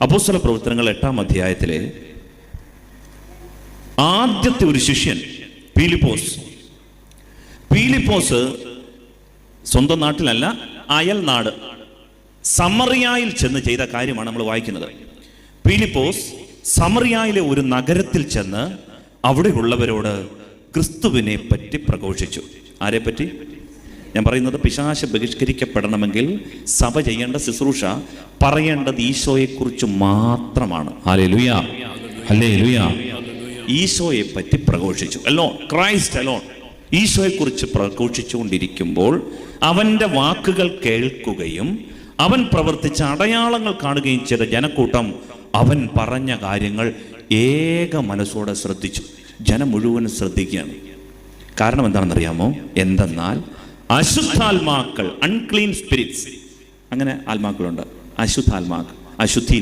അപ്പോസ്തല പ്രവർത്തനങ്ങൾ 8-ാം അധ്യായത്തിലെ ആദ്യത്തെ ഒരു ശിഷ്യൻ പീലിപ്പോസ് സ്വന്തം നാട്ടിലല്ല, അയൽ നാട് സമറിയായിൽ ചെന്ന് ചെയ്ത കാര്യമാണ് നമ്മൾ വായിക്കുന്നത്. പീലിപ്പോസ് സമറിയായിലെ ഒരു നഗരത്തിൽ ചെന്ന് അവിടെയുള്ളവരോട് ക്രിസ്തുവിനെ പറ്റി പ്രഘോഷിച്ചു. ആരെ പറ്റി? ഞാൻ പറയുന്നത്, പിശാച് ബഹിഷ്കരിക്കപ്പെടണമെങ്കിൽ സഭ ചെയ്യേണ്ട ശുശ്രൂഷ പറയേണ്ടത് ഈശോയെക്കുറിച്ച് മാത്രമാണ്. Hallelujah, hallelujah. ഈശോയെ പറ്റി പ്രഘോഷിച്ചു. Alone, Christ alone. ഈശോയെക്കുറിച്ച് പ്രഘോഷിച്ചുകൊണ്ടിരിക്കുമ്പോൾ അവൻ്റെ വാക്കുകൾ കേൾക്കുകയും അവൻ പ്രവർത്തിച്ച അടയാളങ്ങൾ കാണുകയും ചെയ്ത ജനക്കൂട്ടം അവൻ പറഞ്ഞ കാര്യങ്ങൾ ഏക മനസ്സോടെ ശ്രദ്ധിച്ചു. ജനം മുഴുവൻ ശ്രദ്ധിക്കുകയാണ്. കാരണം എന്താണെന്നറിയാമോ? എന്തെന്നാൽ അശുദ്ധാത്മാക്കൾ, അൺക്ലീൻ സ്പിരിറ്റ്സ്, അങ്ങനെ ആത്മാക്കളുണ്ട്. അശുദ്ധാത്മാക്കൾ, അശുദ്ധി